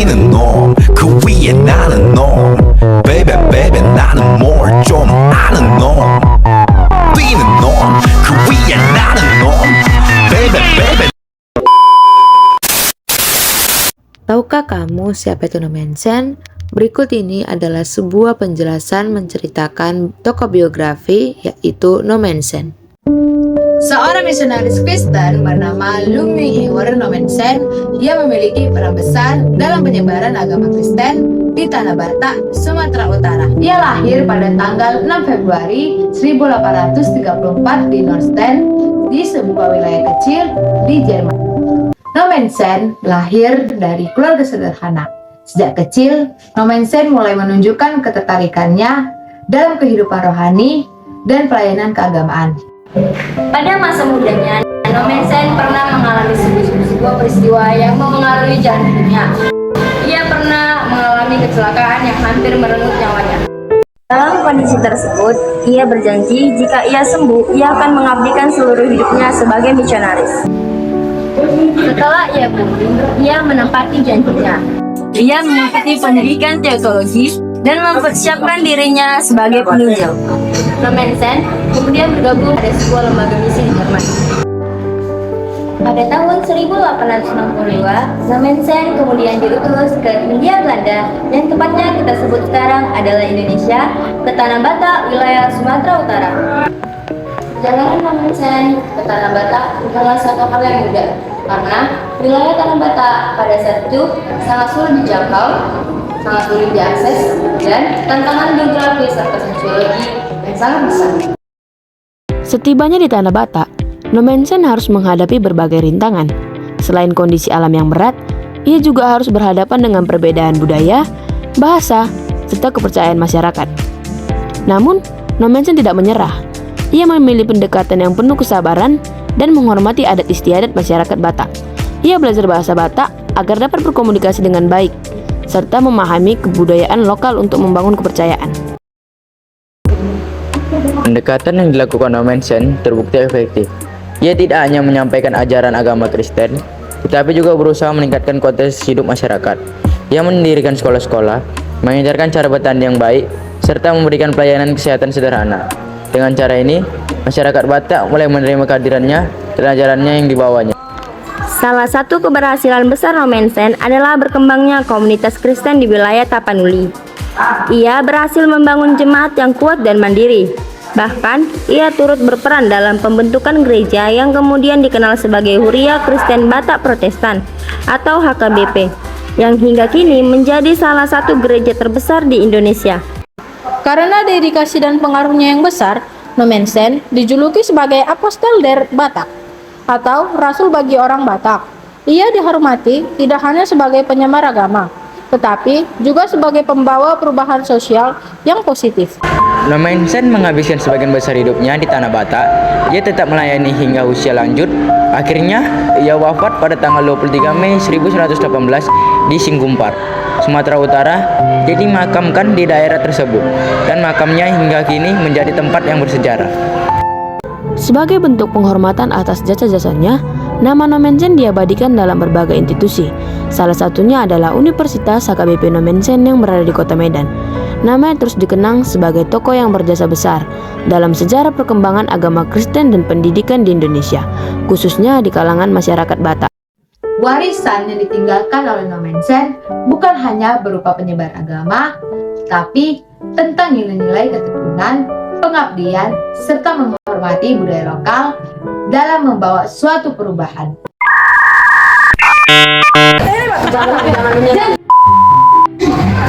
뛰는 놈 그 위에 나는 놈 Baby baby 나는 뭘 좀 아는 놈 뛰는 놈 그 위에 나는 놈 Baby baby. Tahukah kamu siapa itu No Mention? Berikut ini adalah sebuah penjelasan menceritakan tokoh biografi yaitu No Mention. Seorang misionaris Kristen bernama Lumihiwer No Mention, dia memiliki peran besar dalam penyebaran agama Kristen di Tanah Batak, Sumatera Utara. Ia lahir pada tanggal 6 Februari 1834 di Norsten, di sebuah wilayah kecil di Jerman. No Mention lahir dari keluarga sederhana. Sejak kecil, No Mention mulai menunjukkan ketertarikannya dalam kehidupan rohani dan pelayanan keagamaan. Pada masa mudanya, No Mention pernah mengalami sebuah peristiwa yang mempengaruhi jalan hidupnya. Ia pernah mengalami kecelakaan yang hampir merenggut nyawanya. Dalam kondisi tersebut, ia berjanji jika ia sembuh, ia akan mengabdikan seluruh hidupnya sebagai misionaris. Setelah ia pulih, ia menepati janjinya. Ia mengikuti pendidikan teologi dan mempersiapkan dirinya sebagai penunjuk. No Mention kemudian bergabung pada sebuah lembaga misi di Jerman. Pada tahun 1862, No Mention kemudian diutus ke Hindia Belanda, yang tepatnya kita sebut sekarang adalah Indonesia, ke Tanah Batak, wilayah Sumatera Utara. Perjalanan No Mention ke Tanah Batak bukanlah satu hal yang mudah, karena wilayah Tanah Batak pada saat itu sangat sulit dijangkau, sangat sulit diakses, dan tantangan geografi serta sosiologi yang sangat besar. Setibanya di Tanah Batak, No Mention harus menghadapi berbagai rintangan. Selain kondisi alam yang berat, ia juga harus berhadapan dengan perbedaan budaya, bahasa, serta kepercayaan masyarakat. Namun, No Mention tidak menyerah. Ia memilih pendekatan yang penuh kesabaran dan menghormati adat istiadat masyarakat Batak. Ia belajar bahasa Batak agar dapat berkomunikasi dengan baik, serta memahami kebudayaan lokal untuk membangun kepercayaan. Pendekatan yang dilakukan No Mention terbukti efektif. Ia tidak hanya menyampaikan ajaran agama Kristen, tetapi juga berusaha meningkatkan kualitas hidup masyarakat. Ia mendirikan sekolah-sekolah, mengajarkan cara bertani yang baik, serta memberikan pelayanan kesehatan sederhana. Dengan cara ini, masyarakat Batak mulai menerima kehadirannya dan ajarannya yang dibawanya. Salah satu keberhasilan besar No Mention adalah berkembangnya komunitas Kristen di wilayah Tapanuli. Ia berhasil membangun jemaat yang kuat dan mandiri. Bahkan, ia turut berperan dalam pembentukan gereja yang kemudian dikenal sebagai Huria Kristen Batak Protestan atau HKBP, yang hingga kini menjadi salah satu gereja terbesar di Indonesia. Karena dedikasi dan pengaruhnya yang besar, No Mention dijuluki sebagai Apostel der Batak atau Rasul bagi orang Batak. Ia dihormati tidak hanya sebagai penyebar agama, tetapi juga sebagai pembawa perubahan sosial yang positif. No Mention menghabiskan sebagian besar hidupnya di Tanah Batak. Ia tetap melayani hingga usia lanjut. Akhirnya, ia wafat pada tanggal 23 Mei 1918 di Singkumpar, Sumatera Utara. Dia dimakamkan di daerah tersebut, dan makamnya hingga kini menjadi tempat yang bersejarah. Sebagai bentuk penghormatan atas jasa-jasanya, nama No Mention diabadikan dalam berbagai institusi. Salah satunya adalah Universitas HKBP No Mention yang berada di Kota Medan. Namanya terus dikenang sebagai tokoh yang berjasa besar dalam sejarah perkembangan agama Kristen dan pendidikan di Indonesia, khususnya di kalangan masyarakat Batak. Warisan yang ditinggalkan oleh No Mention bukan hanya berupa penyebar agama, tapi tentang nilai-nilai ketekunian, pengabdian, serta menghormati budaya lokal dalam membawa suatu perubahan.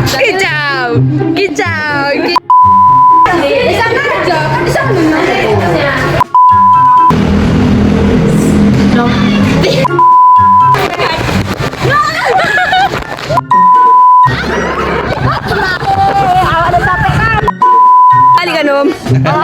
Kicau, kicau, Oh,